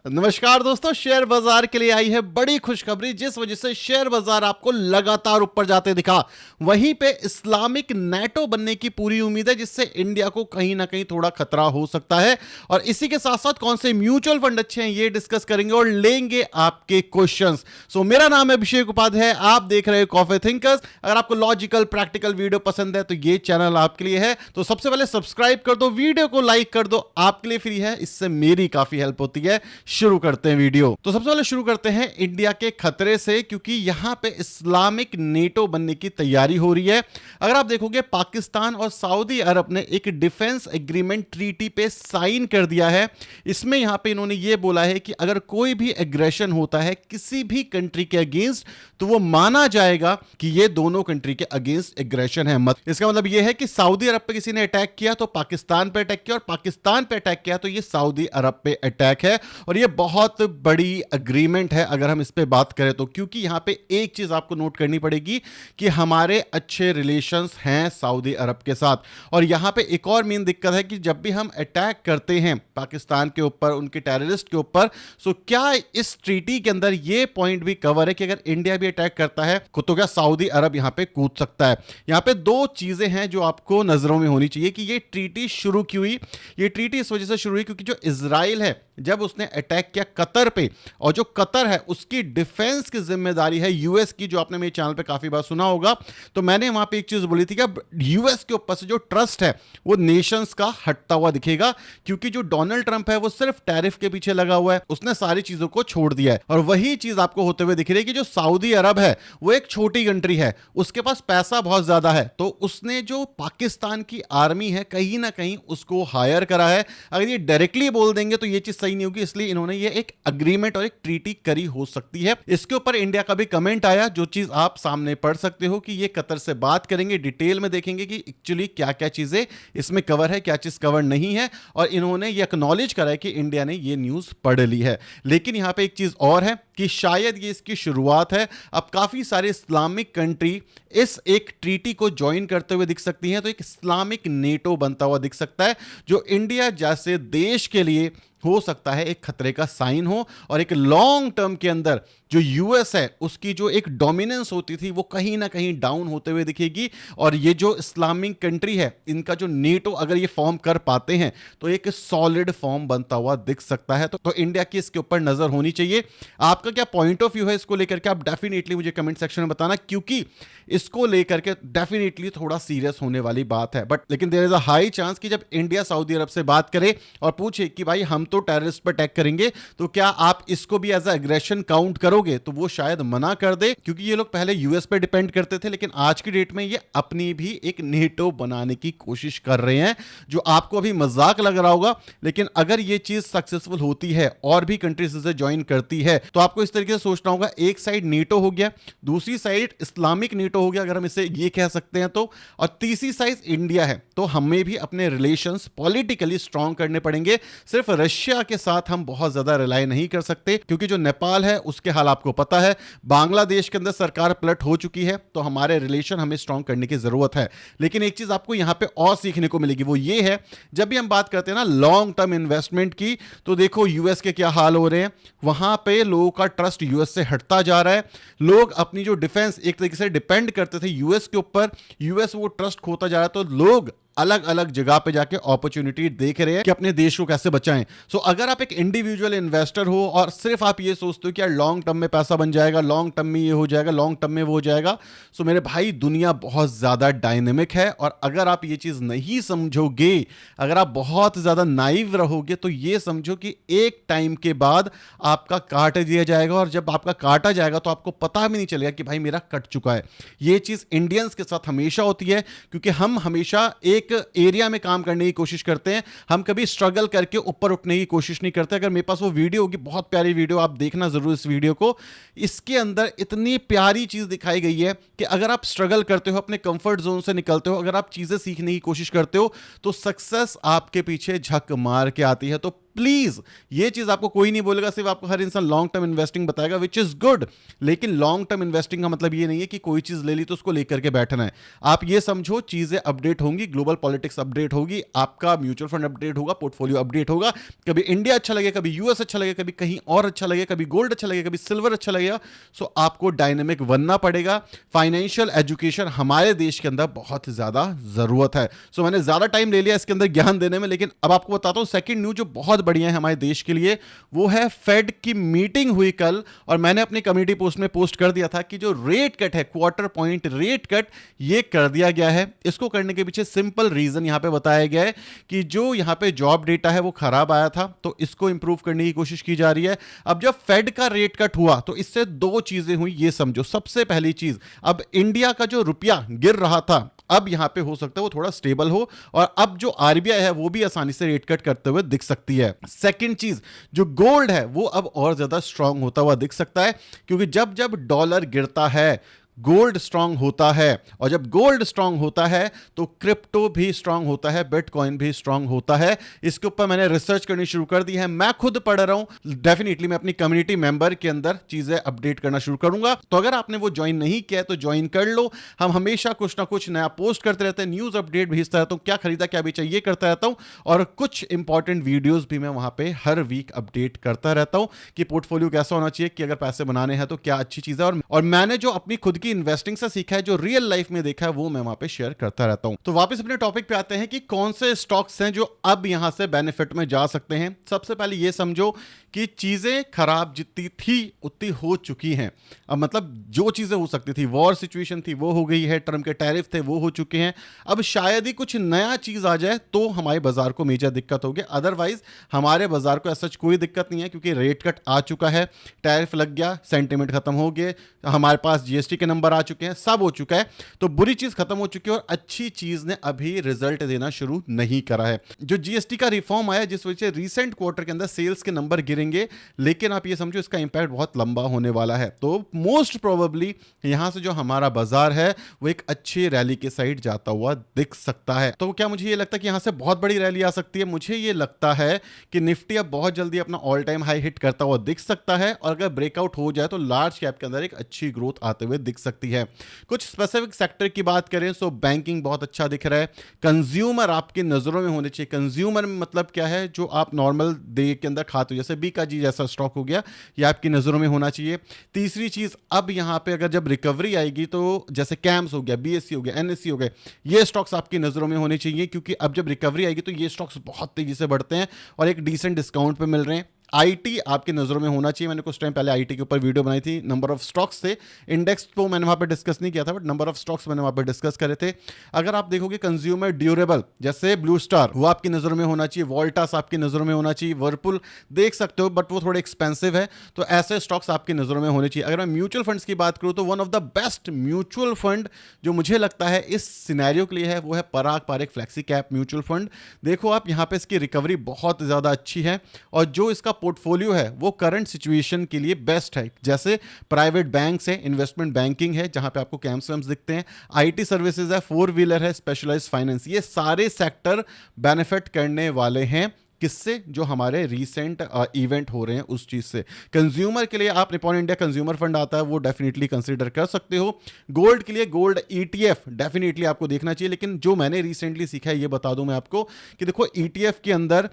नमस्कार दोस्तों, शेयर बाजार के लिए आई है बड़ी खुशखबरी, जिस वजह से शेयर बाजार आपको लगातार ऊपर जाते दिखा। वहीं पे इस्लामिक नेटो बनने की पूरी उम्मीद है, जिससे इंडिया को कहीं ना कहीं थोड़ा खतरा हो सकता है। और इसी के साथ साथ कौन से म्यूचुअल फंड अच्छे हैं ये डिस्कस करेंगे और लेंगे आपके क्वेश्चंस। सो मेरा नाम है अभिषेक उपाध्याय, आप देख रहे हो कॉफी थिंकर्स। अगर आपको लॉजिकल प्रैक्टिकल वीडियो पसंद है तो ये चैनल आपके लिए है। तो सबसे पहले सब्सक्राइब कर दो, वीडियो को लाइक कर दो, आपके लिए फ्री है, इससे मेरी काफी हेल्प होती है। शुरू करते हैं वीडियो। तो सबसे पहले शुरू करते हैं इंडिया के खतरे से, क्योंकि यहां पे इस्लामिक नेटो बनने की तैयारी हो रही है। अगर आप देखोगे, पाकिस्तान और सऊदी अरब ने एक डिफेंस एग्रीमेंट ट्रीटी पे साइन कर दिया है। इसमें यहां पे इन्होंने ये बोला है कि अगर कोई भी एग्रेशन होता है किसी भी कंट्री के अगेंस्ट, तो वो माना जाएगा कि ये दोनों कंट्री के अगेंस्ट एग्रेशन है। इसका मतलब ये है कि सऊदी अरब पे किसी ने अटैक किया तो पाकिस्तान पे अटैक किया, और पाकिस्तान पे अटैक किया तो ये सऊदी अरब पे अटैक है। और ये बहुत बड़ी अग्रीमेंट है अगर हम इस पे बात करें तो, क्योंकि यहां पे एक चीज आपको नोट करनी पड़ेगी कि हमारे अच्छे रिलेशंस हैं सऊदी अरब के साथ। और यहां पे एक और मेन दिक्कत है कि जब भी हम अटैक करते हैं पाकिस्तान के ऊपर, उनके टेररिस्ट के ऊपर, सो क्या इस ट्रीटी के अंदर ये पॉइंट भी कवर है कि अगर इंडिया भी अटैक करता है तो क्या सऊदी अरब यहां पे कूद सकता है। यहां पे दो चीजें हैं जो आपको नजरों में होनी चाहिए कि ये ट्रीटी शुरू क्यों हुई। ये ट्रीटी इस वजह से शुरू हुई क्योंकि जो इजराइल है, जब उसने अटैक किया कतर पे, और जो कतर है उसकी डिफेंस की जिम्मेदारी है यूएस की, जो आपने मेरे चैनल पे काफी बार सुना होगा। तो मैंने वहां पे एक चीज बोली थी कि यूएस के ऊपर से जो ट्रस्ट है वो नेशंस का हटता हुआ दिखेगा, क्योंकि जो डोनाल्ड ट्रंप है वो सिर्फ टैरिफ के पीछे लगा हुआ है, उसने सारी चीजों को छोड़ दिया है। और वही चीज आपको होते हुए दिख रही है कि जो सऊदी अरब है वो एक छोटी कंट्री है, उसके पास पैसा बहुत ज्यादा है, तो उसने जो पाकिस्तान की आर्मी है कहीं ना कहीं उसको हायर करा है। अगर ये डायरेक्टली बोल देंगे तो ये चीज सही नहीं होगी, इसलिए इन्होंने ये एक अग्रीमेंट और एक ट्रीटी करी हो सकती है। इसके ऊपर इंडिया का भी कमेंट आया, जो चीज आप सामने पढ़ सकते हो कि ये कतर से बात करेंगे, डिटेल में देखेंगे कि एक्चुअली क्या क्या चीजें इसमें कवर है, क्या चीज कवर नहीं है। और इन्होंने ये एक्नॉलेज करा है कि इंडिया ने ये न्यूज पढ़ ली है। लेकिन यहां पे एक चीज और है कि शायद ये इसकी शुरुआत है। अब काफी सारे इस्लामिक कंट्री इस एक ट्रीटी को ज्वाइन करते हुए दिख सकती हैं, तो एक इस्लामिक नेटो बनता हुआ दिख सकता है, जो इंडिया जैसे देश के लिए हो सकता है एक खतरे का साइन हो। और एक लॉन्ग टर्म के अंदर जो यूएस है उसकी जो एक डोमिनेंस होती थी वो कहीं ना कहीं डाउन होते हुए दिखेगी। और ये जो इस्लामिक कंट्री है, इनका जो नेटो अगर ये फॉर्म कर पाते हैं तो एक सॉलिड फॉर्म बनता हुआ दिख सकता है। तो इंडिया की इसके ऊपर नजर होनी चाहिए। आपका क्या पॉइंट ऑफ व्यू है इसको लेकर के, आप डेफिनेटली मुझे कमेंट सेक्शन में बताना, क्योंकि इसको लेकर के डेफिनेटली थोड़ा सीरियस होने वाली बात है। बट लेकिन there is a high chance कि जब इंडिया सऊदी अरब से बात करे और पूछे कि भाई हम तो टेररिस्ट पर अटैक करेंगे, तो क्या आप इसको भी एज एग्रेशन काउंट करोगे, तो वो शायद मना कर दे, क्योंकि ये लोग पहले यूएस पे डिपेंड करते थे, लेकिन आज की डेट में ये अपनी भी एक नेटो बनाने की कोशिश कर रहे हैं, जो आपको अभी मजाक लग रहा होगा। लेकिन अगर ये चीज सक्सेसफुल होती है और भी कंट्रीज इसे ज्वाइन करती है, तो आपको इस तरीके से सोचना होगा, एक साइड नेटो हो गया, दूसरी साइड इस्लामिक नेटो हो गया, अगर हम इसे ये कह सकते हैं तो, और तीसरी साइड इंडिया है। तो हमें भी अपने रिलेशंस पॉलिटिकली स्ट्रांग करने पड़ेंगे। सिर्फ रशिया के साथ हम बहुत ज्यादा रिलाय नहीं कर सकते, क्योंकि जो नेपाल है उसके हाल आपको पता है, बांग्लादेश के अंदर सरकार पलट हो चुकी है, तो हमारे रिलेशन हमें स्ट्रांग करने की जरूरत है। लेकिन एक चीज आपको यहां पे और सीखने को मिलेगी, वो ये है, जब भी हम बात करते हैं ना लॉन्ग टर्म इन्वेस्टमेंट की, तो देखो यूएस के क्या हाल हो रहे हैं, वहां पे लोगों का ट्रस्ट यूएस से हटता जा रहा है। लोग अपनी जो डिफेंस एक तरीके से डिपेंड करते थे यूएस के ऊपर, यूएस वो ट्रस्ट खोता जा रहा है, तो लोग अलग अलग जगह पे जाके अपॉर्चुनिटी देख रहे हैं कि अपने देश को कैसे बचाएं। सो अगर आप एक इंडिविजुअल इन्वेस्टर हो और सिर्फ आप ये सोचते हो कि यार लॉन्ग टर्म में पैसा बन जाएगा, लॉन्ग टर्म में ये हो जाएगा, लॉन्ग टर्म में वो हो जाएगा, सो मेरे भाई दुनिया बहुत ज्यादा डायनेमिक है। और अगर आप ये चीज नहीं समझोगे, अगर आप बहुत ज्यादा नाइव रहोगे, तो ये समझो कि एक टाइम के बाद आपका काट दिया जाएगा, और जब आपका काटा जाएगा तो आपको पता भी नहीं चलेगा कि भाई मेरा कट चुका है। ये चीज इंडियंस के साथ हमेशा होती है, क्योंकि हम हमेशा एक एरिया में काम करने की कोशिश करते हैं, हम कभी स्ट्रगल करके ऊपर उठने की कोशिश नहीं करते। अगर मेरे पास वो वीडियो होगी, बहुत प्यारी वीडियो, आप देखना जरूर इस वीडियो को, इसके अंदर इतनी प्यारी चीज दिखाई गई है कि अगर आप स्ट्रगल करते हो, अपने कंफर्ट जोन से निकलते हो, अगर आप चीजें सीखने की कोशिश करते हो, तो सक्सेस आपके पीछे झक मार के आती है। तो प्लीज ये चीज आपको कोई नहीं बोलेगा, सिर्फ आपको हर इंसान लॉन्ग टर्म इन्वेस्टिंग बताएगा, विच इज गुड। लेकिन लॉन्ग टर्म इन्वेस्टिंग का मतलब ये नहीं है कि कोई चीज ले ली तो उसको लेकर के बैठना है। आप ये समझो चीजें अपडेट होंगी, ग्लोबल पॉलिटिक्स अपडेट होगी, आपका म्यूचुअल फंड अपडेट होगा, पोर्टफोलियो अपडेट होगा, कभी इंडिया अच्छा लगेगा, कभी यूएस अच्छा लगेगा, कभी कहीं और अच्छा लगेगा, कभी गोल्ड अच्छा लगेगा, कभी सिल्वर अच्छा लगेगा। सो आपको डायनेमिक बनना पड़ेगा। फाइनेंशियल एजुकेशन हमारे देश के अंदर बहुत ज्यादा जरूरत है। सो मैंने ज्यादा टाइम ले लिया इसके अंदर ज्ञान देने में, लेकिन अब आपको बताता हूं सेकंड न्यूज जो बहुत बढ़िया है हमारे देश के लिए, वो है फेड की मीटिंग हुई कल, और मैंने अपनी कम्युनिटी पोस्ट में पोस्ट कर दिया था कि जो रेट कट है, क्वार्टर पॉइंट रेट कट, ये कर दिया गया है। इसको करने के पीछे सिंपल रीजन यहां पे बताया गया है कि जो यहां पे जॉब डेटा है वो खराब आया था, तो इसको इंप्रूव करने की कोशिश की जा रही है। अब जब फेड का रेट कट हुआ तो इससे दो चीजें हुई, ये समझो। सबसे पहली चीज, अब इंडिया का जो रुपया गिर रहा था, अब यहां पे हो सकता है वो थोड़ा स्टेबल हो, और अब जो आरबीआई है वो भी आसानी से रेट कट करते हुए दिख सकती है। सेकंड चीज, जो गोल्ड है वो अब और ज्यादा स्ट्रांग होता हुआ दिख सकता है, क्योंकि जब जब डॉलर गिरता है गोल्ड स्ट्रांग होता है, और जब गोल्ड स्ट्रांग होता है तो क्रिप्टो भी स्ट्रांग होता है, बिटकॉइन भी स्ट्रांग होता है। इसके ऊपर मैंने रिसर्च करनी शुरू कर दी है, मैं खुद पढ़ रहा हूं। डेफिनेटली मैं अपनी कम्युनिटी मेंबर के अंदर चीजें अपडेट करना शुरू करूंगा, तो अगर आपने वो ज्वाइन नहीं किया तो ज्वाइन कर लो। हम हमेशा कुछ ना कुछ नया पोस्ट करते रहते हैं, न्यूज अपडेट भेजता रहता हूं, क्या खरीदा क्या बेचा ये करता रहता हूं, और कुछ इंपॉर्टेंट वीडियोस भी मैं वहां पे हर वीक अपडेट करता रहता हूं कि पोर्टफोलियो कैसा होना चाहिए, कि अगर पैसे बनाने हैं तो क्या अच्छी चीज है। और मैंने जो अपनी खुद की इन्वेस्टिंग से सीखा है, जो रियल लाइफ में देखा है, वो मैं वहां पे शेयर करता रहता हूं। तो वापस अपने टॉपिक पे आते हैं कि कौन से स्टॉक्स हैं जो अब यहां से बेनिफिट में जा सकते हैं। सबसे पहले ये समझो कि चीजें खराब जितनी थी उतनी हो चुकी हैं। अब मतलब जो चीजें हो सकती थी, वॉर सिचुएशन थी वो हो गई है, ट्रम्प के टैरिफ थे वो हो चुके हैं। अब शायद ही कुछ नया चीज आ जाए तो हमारे बाजार को मेजर दिक्कत होगी, अदरवाइज हमारे बाजार को ऐसा कोई दिक्कत नहीं है, क्योंकि रेट कट आ चुका है, टैरिफ लग गया, सेंटिमेंट खत्म हो गए, हमारे पास जीएसटी के नंबर आ चुके हैं, सब हो चुका है। तो बुरी चीज खत्म हो चुकी है और अच्छी चीज ने अभी रिजल्ट देना शुरू नहीं करा है। जो जीएसटी का रिफॉर्म आया जिस वजह से रिसेंट क्वार्टर के अंदर सेल्स के नंबर गिरेंगे, लेकिन आप ये समझो इसका इंपैक्ट बहुत लंबा होने वाला है। तो मोस्ट प्रोबेबली यहां से जो हमारा बाजार है वो एक अच्छी रैली के साइड जाता हुआ दिख सकता है। तो क्या मुझे ये लगता है कि यहां से बहुत बड़ी रैली आ सकती है? मुझे ये लगता है कि निफ्टी अब बहुत जल्दी अपना ऑल टाइम हाई हिट करता हुआ दिख सकता है, और अगर ब्रेकआउट हो जाए तो लार्ज कैप के अंदर एक अच्छी ग्रोथ आते हुए दिख सकती है। कुछ स्पेसिफिक सेक्टर की बात करें तो बैंकिंग बहुत अच्छा दिख रहा है, कंज्यूमर आपकी नजरों में होने चाहिए। कंज्यूमर में मतलब क्या है, जो आप नॉर्मल डे के अंदर खाते हो, जैसे बीकाजी जैसा स्टॉक हो गया, ये आपकी नजरों में होना चाहिए। तीसरी चीज, अब यहां पे अगर जब रिकवरी आएगी तो जैसे कैम्स हो गया, बीएससी हो गया, एनएससी हो गए, ये स्टॉक्स आपकी नजरों में होने चाहिए, क्योंकि अब जब रिकवरी आएगी तो ये स्टॉक्स बहुत तेजी से बढ़ते हैं और एक डिसेंट डिस्काउंट पे मिल रहे हैं। आईटी आपकी नजरों में होना चाहिए। मैंने कुछ टाइम पहले आईटी के ऊपर वीडियो बनाई थी, नंबर ऑफ स्टॉक्स थे, इंडेक्स तो मैंने वहां पे डिस्कस नहीं किया था, बट नंबर ऑफ स्टॉक्स मैंने वहां पे डिस्कस करे थे। अगर आप देखोगे कंज्यूमर ड्यूरेबल जैसे ब्लू स्टार, वो आपकी नजरों में होना चाहिए, वोल्टास आपकी नजरों में होना चाहिए, वर्लपुल देख सकते हो बट वो थोड़े एक्सपेंसिव है, तो ऐसे स्टॉक्स आपकी नजरों में होने चाहिए। अगर मैं म्यूचुअल फंड्स की बात करूं तो one of the best mutual fund जो मुझे लगता है इस सिनेरियो के लिए है वो है Parag Parekh flexi cap mutual fund. देखो आप यहां पे इसकी रिकवरी बहुत ज्यादा अच्छी है, और जो इसका पोर्टफोलियो है वो करंट सिचुएशन के लिए बेस्ट है। जैसे प्राइवेट बैंक्स है, इन्वेस्टमेंट बैंकिंग है जहां पे आपको कैम्स वैम्स दिखते हैं, आईटी सर्विसेज है, फोर व्हीलर है, स्पेशलाइज्ड फाइनेंस, ये सारे सेक्टर बेनिफिट करने वाले हैं। किससे? जो हमारे रीसेंट इवेंट हो रहे हैं उस चीज से। कंज्यूमर के लिए आप निपॉन इंडिया कंज्यूमर फंड आता है, वो डेफिनेटली कंसीडर कर सकते हो। गोल्ड के लिए गोल्ड ईटीएफ डेफिनेटली आपको देखना चाहिए, लेकिन जो मैंने रिसेंटली सीखा है ये बता दूं मैं आपको कि देखो ईटीएफ के अंदर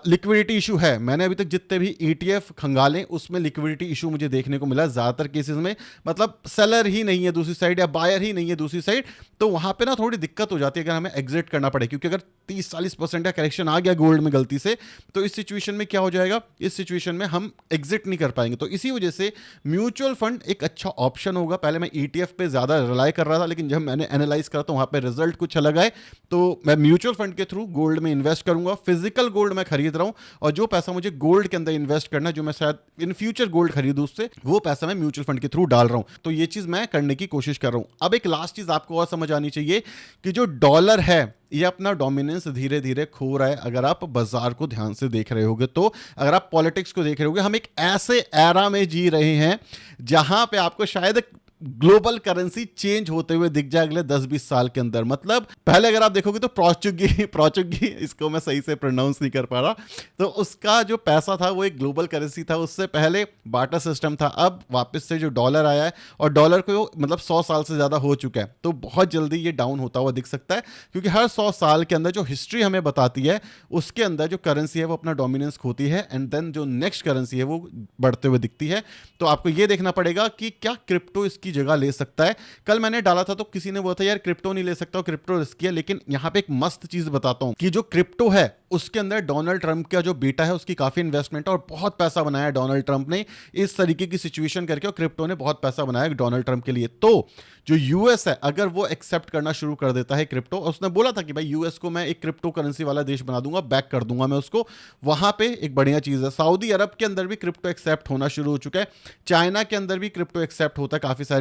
लिक्विडिटी इशू है। मैंने अभी तक जितने भी ईटीएफ खंगाले उसमें लिक्विडिटी इशू मुझे देखने को मिला ज्यादातर केसेस में, मतलब सेलर ही नहीं है दूसरी साइड या बायर ही नहीं है दूसरी साइड, तो वहां पे ना थोड़ी दिक्कत हो जाती है अगर हमें एग्जिट करना पड़े, क्योंकि अगर 30-40% का करेक्शन आ गया गोल्ड में गलती से, तो इस सिचुएशन में क्या हो जाएगा, इस सिचुएशन में हम एग्जिट नहीं कर पाएंगे। तो इसी वजह से म्यूचुअल फंड एक अच्छा ऑप्शन होगा। पहले मैं ईटीएफ पे ज्यादा रिलाई कर रहा था, लेकिन जब मैंने एनालाइज करा तो वहां पे रिजल्ट कुछ अलग आए, तो मैं म्यूचुअल फंड के थ्रू गोल्ड में इन्वेस्ट करूंगा। फिजिकल गोल्ड मैं खरीद रहा हूं, और जो पैसा मुझे गोल्ड के अंदर इन्वेस्ट करना, जो मैं शायद इन फ्यूचर गोल्ड खरीदूं उससे, वो पैसा मैं म्यूचुअल फंड के थ्रू डाल रहा हूं। तो ये चीज मैं करने की कोशिश कर रहा हूं। अब एक लास्ट चीज आपको और समझ आनी चाहिए कि जो डॉलर है ये अपना डोमिनेंस धीरे धीरे खो रहा है। अगर आप बाजार को ध्यान से देख रहे होगे, तो अगर आप पॉलिटिक्स को देख रहे होगे, हम एक ऐसे एरा में जी रहे हैं जहां पे आपको शायद ग्लोबल करेंसी चेंज होते हुए दिख जाए अगले 10-20 साल के अंदर। मतलब पहले अगर आप देखोगे तो प्रोचुगी इसको मैं सही से प्रोनाउंस नहीं कर पा रहा, तो उसका जो पैसा था वो एक ग्लोबल करेंसी था। उससे पहले बार्टर सिस्टम था, अब वापस से जो डॉलर आया है और डॉलर को मतलब 100 साल से ज़्यादा हो चुका है, तो बहुत जल्दी ये डाउन होता हुआ दिख सकता है, क्योंकि हर 100 साल के अंदर जो हिस्ट्री हमें बताती है उसके अंदर जो करेंसी है वो अपना डोमिनेंस खोती है एंड देन जो नेक्स्ट करेंसी है वो बढ़ते हुए दिखती है। तो आपको ये देखना पड़ेगा कि क्या क्रिप्टो इसकी जगह ले सकता है। कल मैंने डाला था तो किसी ने बोला था यार क्रिप्टो नहीं ले सकता, क्रिप्टो रिस्की है, लेकिन यहां पे एक मस्त चीज बताता हूं कि जो क्रिप्टो है उसके अंदर डोनाल्ड ट्रंप का जो बेटा है उसकी काफी इन्वेस्टमेंट है और बहुत पैसा बनाया है डोनाल्ड ट्रंप ने इस तरीके की सिचुएशन करके, और क्रिप्टो ने बहुत पैसा बनाया है डोनाल्ड ट्रंप के लिए। तो जो यूएस है अगर वो एक्सेप्ट करना शुरू कर देता है क्रिप्टो, उसने बोला था कि भाई यूएस को मैं एक क्रिप्टो करेंसी वाला देश बना दूंगा, बैक कर दूंगा मैं उसको, वहां पे एक बढ़िया चीज है। सऊदी अरब के अंदर भी क्रिप्टो एक्सेप्ट होना शुरू हो चुका है, चाइना के अंदर भी क्रिप्टो एक्सेप्ट होता है काफी सारे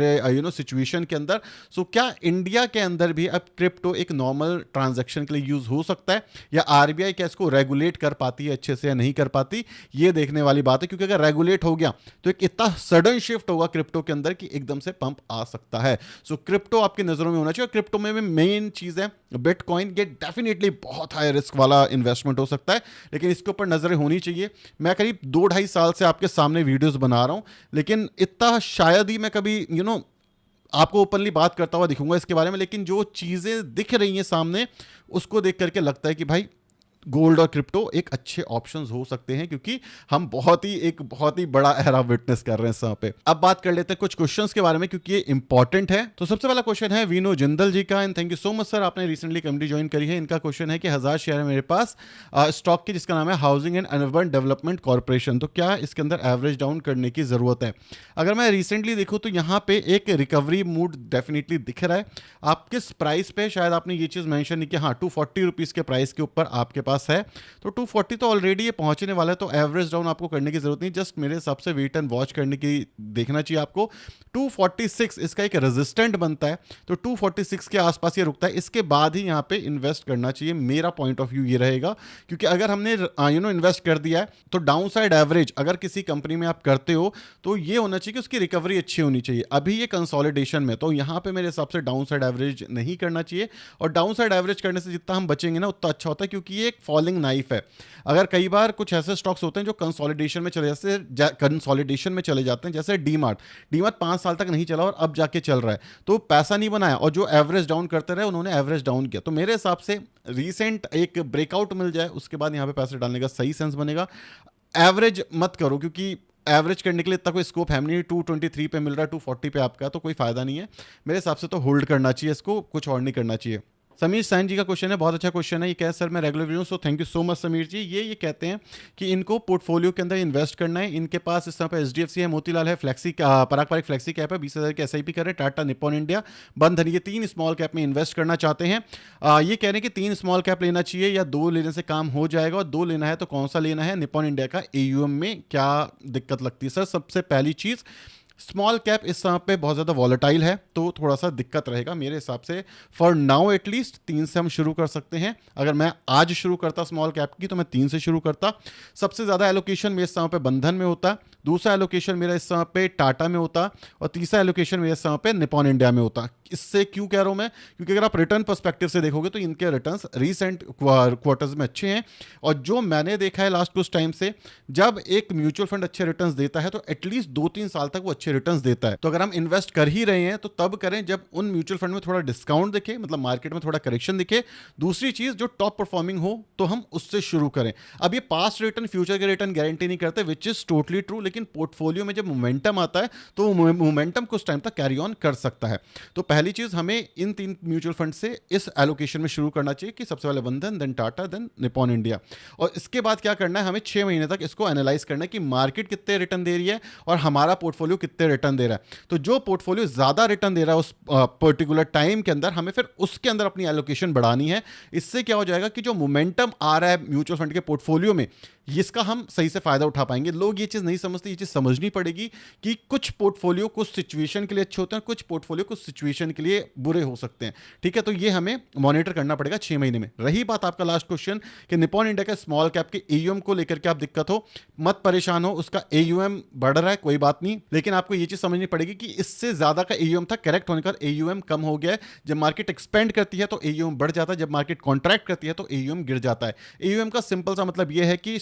सिचुएशन के अंदर। सो क्या इंडिया के अंदर भी अब क्रिप्टो एक नॉर्मल ट्रांजैक्शन के लिए यूज हो सकता है, या आरबीआई क्या इसको रेगुलेट कर पाती है अच्छे से या नहीं कर पाती, ये देखने वाली बात है। क्योंकि अगर रेगुलेट हो गया तो एक इतना सडन शिफ्ट होगा क्रिप्टो के अंदर कि एकदम से पंप आ सकता है। सो क्रिप्टो आपकी नजरों में होना चाहिए, और क्रिप्टो में भी मेन चीज है बिटकॉइन। ये डेफिनेटली बहुत हाई रिस्क वाला इन्वेस्टमेंट हो सकता है, लेकिन इसके ऊपर नजरें होनी चाहिए। मैं करीब 2-2.5 साल से आपके सामने वीडियोस बना रहा हूं, लेकिन इतना शायद ही मैं कभी आपको ओपनली बात करता हुआ दिखूंगा इसके बारे में। लेकिन जो चीजें दिख रही हैं सामने उसको देख करके लगता है कि भाई गोल्ड और क्रिप्टो एक अच्छे ऑप्शंस हो सकते हैं, क्योंकि हम बहुत ही बड़ा एरा विटनेस कर रहे हैं यहाँ पे। अब बात कर लेते हैं कुछ क्वेश्चंस के बारे में, क्योंकि ये इंपॉर्टेंट है। तो सबसे पहला क्वेश्चन है वीनो जिंदल जी का, and thank you so much sir, आपने रिसेंटली कम्युनिटी ज्वाइन करी है। इनका क्वेश्चन है कि 1000 शेयर है मेरे पास स्टॉक की, जिसका नाम है housing and urban development corporation, तो क्या इसके अंदर एवरेज डाउन करने की जरूरत है? अगर मैं रिसेंटली देखूँ तो यहाँ पे एक रिकवरी मूड डेफिनेटली दिख रहा है। आप किस प्राइस पे, शायद आपने ये चीज मेंशन नहीं किया, हाँ 240 रुपीज के प्राइस के ऊपर आपके पास है, तो 240 तो ऑलरेडी ये पहुंचने वाला है, तो एवरेज डाउन आपको करने की जरूरत नहीं, जस्ट मेरे हिसाब से वेट एंड वॉच करने की देखना चाहिए आपको। 246 इसका एक रेजिस्टेंट बनता है, तो 246 के आसपास ये रुकता है, इसके बाद ही यहाँ पे इन्वेस्ट करना चाहिए। मेरा पॉइंट ऑफ व्यू ये रहेगा, क्योंकि अगर हमने इन्वेस्ट कर दिया है तो डाउन साइड एवरेज अगर किसी कंपनी में आप करते हो तो ये होना चाहिए कि उसकी रिकवरी अच्छी होनी चाहिए। अभी ये कंसोलिडेशन में, तो यहाँ पे मेरे हिसाब से डाउन साइड एवरेज नहीं करना चाहिए, और डाउन साइड एवरेज करने से जितना हम बचेंगे ना उतना अच्छा होता है, क्योंकि ये एक फॉलिंग नाइफ है। अगर कई बार कुछ ऐसे स्टॉक्स होते हैं जो कंसोलिडेशन में चले जाते हैं, जैसे डीमार्ट 5 साल तक नहीं चला और अब जाके चल रहा है, तो पैसा नहीं बनाया, और जो एवरेज डाउन करते रहे उन्होंने एवरेज डाउन किया। तो मेरे हिसाब से रीसेंट एक ब्रेकआउट मिल जाए उसके बाद यहां पे पैसे डालने का सही सेंस बनेगा। एवरेज मत करो, क्योंकि एवरेज करने के लिए इतना कोई स्कोप है नहीं। 223 पे मिल रहा है, 240 पे आपका, तो कोई फायदा नहीं है मेरे हिसाब से, तो होल्ड करना चाहिए इसको, कुछ और नहीं करना चाहिए। समीर सैन जी का क्वेश्चन है, बहुत अच्छा क्वेश्चन है। ये क्या सर, मैं regular view, so thank you so much Sameer ji. ये कहते हैं कि इनको पोर्टफोलियो के अंदर इन्वेस्ट करना है, इनके पास इस तरह पर एचडीएफसी है, मोतीलाल है, फ्लेक्सी पराग पारिक फ्लेक्सी कैप है, 20,000 की एसआईपी कर रहे हैं, टाटा, निप्पॉन इंडिया, बंधन, ये 3 स्मॉल कैप में इन्वेस्ट करना चाहते हैं। ये कह रहे हैं कि 3 स्मॉल कैप लेना चाहिए या 2 लेने से काम हो जाएगा, और 2 लेना है तो कौन सा लेना है? निप्पॉन इंडिया का एयूएम में क्या दिक्कत लगती है? सर सबसे पहली चीज़, स्मॉल कैप इस समय पे बहुत ज़्यादा वॉलेटाइल है, तो थोड़ा सा दिक्कत रहेगा मेरे हिसाब से। फॉर नाउ एटलीस्ट 3 से हम शुरू कर सकते हैं। अगर मैं आज शुरू करता स्मॉल कैप की तो मैं 3 से शुरू करता। सबसे ज़्यादा एलोकेशन मेरे समय पे बंधन में होता, दूसरा एलोकेशन मेरा इस समय पे टाटा में होता, और तीसरा एलोकेशन मेरे समय पे निप्पॉन इंडिया में होता। इससे क्यों कह रहा हूं मैं? क्योंकि अगर आप रिटर्न पर्सपेक्टिव से देखोगे तो इनके रिटर्न्स रीसेंट क्वार्टर्स में अच्छे हैं, और जो मैंने देखा है लास्ट कुछ टाइम से, जब एक म्यूचुअल फंड अच्छे रिटर्न्स देता है तो एटलीस्ट 2-3 साल तक वो अच्छे रिटर्न्स देता है। तो अगर हम इन्वेस्ट कर ही रहे हैं तो तब करें जब उन म्यूचुअल फंड में थोड़ा डिस्काउंट दिखे, मतलब मार्केट में थोड़ा करेक्शन दिखे। दूसरी चीज, जो टॉप परफॉर्मिंग हो तो हम उससे शुरू करें। अब ये पास्ट रिटर्न फ्यूचर के रिटर्न गारंटी नहीं करते, विच इज टोटली ट्रू, लेकिन पोर्टफोलियो में जब मोमेंटम आता है तो मोमेंटम कुछ टाइम तक कैरी ऑन कर सकता है। तो पहली चीज, हमें इन 3 म्यूचुअल फंड से इस एलोकेशन में शुरू करना चाहिए कि सबसे पहले Bandhan, then Tata, then Nippon India. और इसके बाद क्या करना है, हमें 6 महीने तक इसको एनालाइज करना है कि मार्केट कितने रिटर्न दे रही है और हमारा पोर्टफोलियो कितने रिटर्न दे रहा है। तो जो पोर्टफोलियो ज्यादा रिटर्न दे रहा है उस पर्टिकुलर टाइम के अंदर, हमें फिर उसके अंदर अपनी एलोकेशन बढ़ानी है। इससे क्या हो जाएगा कि जो मोमेंटम आ रहा है म्यूचुअल फंड के पोर्टफोलियो में, इसका हम सही से फायदा उठा पाएंगे। लोग ये चीज नहीं समझते, ये चीज समझनी पड़ेगी कि कुछ पोर्टफोलियो कुछ सिचुएशन के लिए अच्छे होते हैं, कुछ पोर्टफोलियो कुछ सिचुएशन डिसीजन के लिए बुरे हो सकते हैं। ठीक है, तो ये हमें मॉनिटर करना पड़ेगा 6 महीने में। रही बात आपका लास्ट क्वेश्चन कि निप्पॉन इंडिया के स्मॉल कैप के एयूएम को लेकर के आप दिक्कत हो, मत परेशान हो, उसका एयूएम बढ़ रहा है, कोई बात नहीं, लेकिन आपको ये चीज समझनी पड़ेगी कि इससे ज्यादा का एयूएम था, करेक्ट होने का एयूएम कम हो गया है। जब मार्केट एक्सपेंड करती है तो एयूएम बढ़ जाता है, जब मार्केट कॉन्ट्रैक्ट करती है तो एयूएम गिर जाता है। एयूएम का सिंपल सा मतलब यह है कि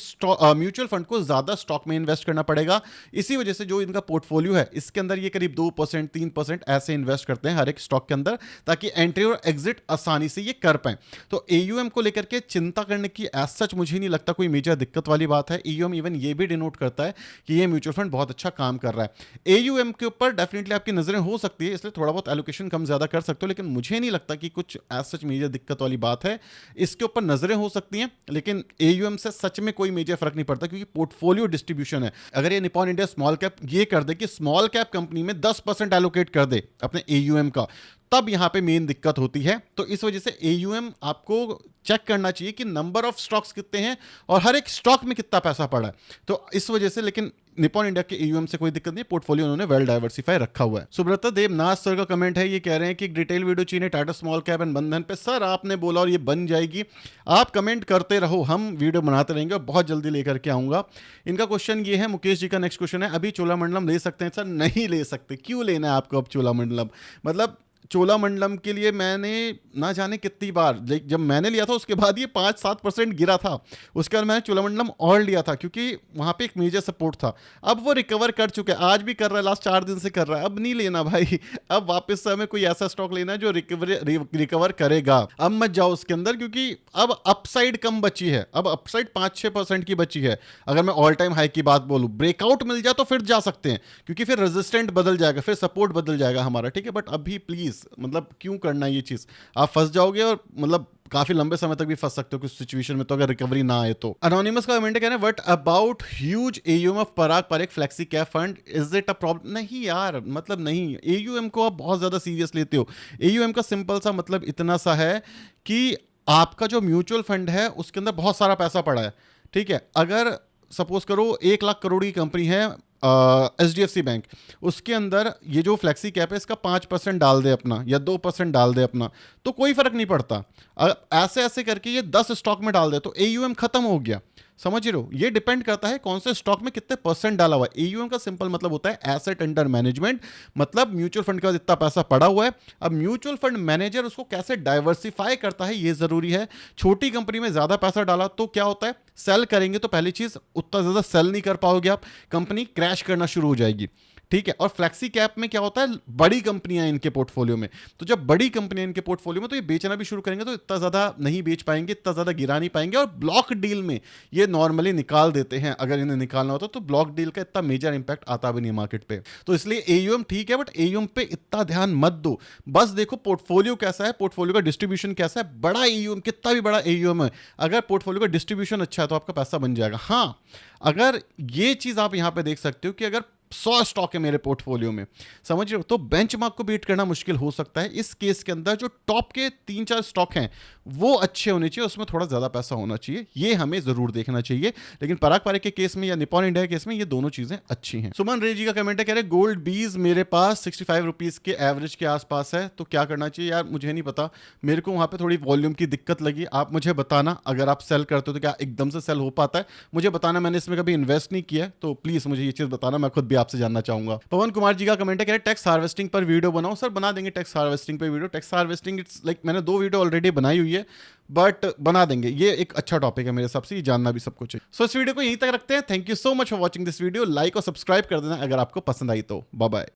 म्यूचुअल फंड को ज्यादा स्टॉक में इन्वेस्ट करना पड़ेगा। इसी वजह से जो इनका पोर्टफोलियो है इसके अंदर ये करीब 2% 3% ऐसे इन्वेस्ट करते हैं हर एक स्टॉक के अंदर, ताकि एंट्री और एग्जिट आसानी से ये कर पाए। तो एयूएम को लेकर के चिंता करने की एज सच मुझे नहीं लगता कोई मेजर दिक्कत वाली बात है। एयूएम इवन ये भी डिनोट करता है कि ये म्यूचुअल फंड बहुत अच्छा काम कर रहा है। एयूएम के ऊपर डेफिनेटली आपकी नजरें हो सकती है, इसलिए थोड़ा बहुत एलोकेशन कम ज्यादा कर सकते हो, लेकिन मुझे नहीं लगता कि कुछ एज सच मेजर दिक्कत वाली बात है। इसके ऊपर नजरें हो सकती हैं, लेकिन एयूएम से सच में कोई मेजर फर्क नहीं पड़ता, क्योंकि पोर्टफोलियो डिस्ट्रीब्यूशन है। अगर ये निप्पॉन इंडिया स्मॉल कैप ये कर दे कि स्मॉल कैप कंपनी में 10% एलोकेट कर दे अपने एयूएम का, तब यहां पे मेन दिक्कत होती है। तो इस वजह से एयूएम आपको चेक करना चाहिए कि नंबर ऑफ स्टॉक्स कितने हैं और हर एक स्टॉक में कितना पैसा पड़ा है। तो इस वजह से लेकिन निप्पॉन इंडिया के एयूएम से कोई दिक्कत नहीं, पोर्टफोलियो उन्होंने वेल डाइवर्सिफाई रखा हुआ है। सुब्रता देवनाथ सर का कमेंट है, ये कह रहे हैं कि डिटेल वीडियो चाहिए टाटा स्मॉल कैप एंड बंधन पे। सर आपने बोला और ये बन जाएगी, आप कमेंट करते रहो, हम वीडियो बनाते रहेंगे और बहुत जल्दी लेकर के आऊंगा। इनका क्वेश्चन ये है, मुकेश जी का नेक्स्ट क्वेश्चन है, अभी चोलामंडलम ले सकते हैं? सर नहीं ले सकते। क्यों लेना है आपको अब चोलामंडलम? मतलब चोलामंडलम के लिए मैंने ना जाने कितनी बार, जब मैंने लिया था उसके बाद ये 5-7% गिरा था, उसके बाद मैंने चोलामंडलम और लिया था क्योंकि वहाँ पे एक मेजर सपोर्ट था। अब वो रिकवर कर चुके हैं, आज भी कर रहा है, लास्ट 4 दिन से कर रहा है। अब नहीं लेना भाई, अब वापस से हमें कोई ऐसा स्टॉक लेना है जो रिकवर करेगा। अब मत जाओ उसके अंदर, क्योंकि अब अपसाइड कम बची है, अब अपसाइड 5-6% की बची है। अगर मैं ऑल टाइम हाई की बात बोलूँ, ब्रेकआउट मिल जाए तो फिर जा सकते हैं, क्योंकि फिर रेजिस्टेंट बदल जाएगा, फिर सपोर्ट बदल जाएगा हमारा। ठीक है, बट अभी प्लीज मतलब क्यों करना ये चीज, आप फंस जाओगे और मतलब काफी लंबे समय तक भी फंस सकते हो कुछ सिचुएशन में, तो अगर रिकवरी ना आए तो। अनोनिमस का कमेंट है, what about huge AUM of Parag Parekh flexi cap fund, is it a problem? नहीं यार, मतलब नहीं, एयूएम को आप बहुत ज्यादा सीरियस लेते हो। एयूएम का सिंपल सा मतलब इतना सा है कि आपका जो म्यूचुअल फंड है उसके अंदर बहुत सारा पैसा पड़ा है। ठीक है, अगर सपोज करो 1 लाख करोड़ की कंपनी है HDFC बैंक, उसके अंदर ये जो फ्लेक्सी कैप है इसका 5% डाल दे अपना या 2% डाल दे अपना, तो कोई फर्क नहीं पड़ता। ऐसे ऐसे करके ये 10 स्टॉक में डाल दे तो एयूएम खत्म हो गया। समझ रहे हो, ये डिपेंड करता है कौन से स्टॉक में कितने % डाला हुआ है। एयूएम का सिंपल मतलब होता है एसेट अंडर मैनेजमेंट, मतलब म्यूचुअल फंड का जितना पैसा पड़ा हुआ है। अब म्यूचुअल फंड मैनेजर उसको कैसे डाइवर्सिफाई करता है ये जरूरी है। छोटी कंपनी में ज्यादा पैसा डाला तो क्या होता है, सेल करेंगे तो पहली चीज उतना ज्यादा सेल नहीं कर पाओगे आप, कंपनी क्रैश करना शुरू हो जाएगी। ठीक है, और फ्लेक्सी कैप में क्या होता है, बड़ी कंपनियां इनके पोर्टफोलियो में, तो जब बड़ी कंपनियां इनके पोर्टफोलियो में तो ये बेचना भी शुरू करेंगे तो इतना ज्यादा नहीं बेच पाएंगे, इतना ज्यादा गिरा नहीं पाएंगे। और ब्लॉक डील में ये नॉर्मली निकाल देते हैं, अगर इन्हें निकालना होता तो ब्लॉक डील का इतना मेजर इंपैक्ट आता भी नहीं मार्केट पे। तो इसलिए एयूएम ठीक है, बट एयूएम पे इतना ध्यान मत दो, बस देखो पोर्टफोलियो कैसा है, पोर्टफोलियो का डिस्ट्रीब्यूशन कैसा है। बड़ा एयूएम, कितना भी बड़ा एयूएम है, अगर पोर्टफोलियो का डिस्ट्रीब्यूशन अच्छा है तो आपका पैसा बन जाएगा। हाँ, अगर ये चीज आप यहां पे देख सकते हो कि अगर 100 स्टॉक है मेरे पोर्टफोलियो में, समझ रहे हो, तो बेंचमार्क को बीट करना मुश्किल हो सकता है। इस केस के अंदर जो टॉप के 3-4 स्टॉक हैं वो अच्छे होने चाहिए, उसमें थोड़ा ज्यादा पैसा होना चाहिए, ये हमें जरूर देखना चाहिए। लेकिन पराग पारेख के केस में या निप्पॉन इंडिया के केस में ये दोनों चीजें अच्छी हैं। सुमन रे जी का कमेंट है, कह रहे गोल्ड बीज मेरे पास 65 रुपीज के एवरेज के आसपास है, तो क्या करना चाहिए? यार मुझे नहीं पता, मेरे को वहां पे थोड़ी वॉल्यूम की दिक्कत लगी। आप मुझे बताना, अगर आप सेल करते हो तो क्या एकदम से सेल हो पाता है, मुझे बताना। मैंने इसमें कभी इन्वेस्ट नहीं किया, तो प्लीज मुझे ये चीज बताना, मैं खुद भी आपसे जानना चाहूंगा। पवन कुमार जी का कमेंट है, कह रहे टैक्स हार्वेस्टिंग पर वीडियो बनाओ। सर बना देंगे टैक्स हार्वेस्टिंग पे video. Tax harvesting it's like मैंने 2 वीडियो ऑलरेडी बनाई हुई है, बट बना देंगे, ये एक अच्छा टॉपिक है मेरे हिसाब से, ये जानना भी सब कुछ है। सो इस वीडियो को यहीं तक रखते हैं। Thank you so much for watching this video, like और सब्सक्राइब कर देना अगर आपको पसंद आई तो। Bye bye.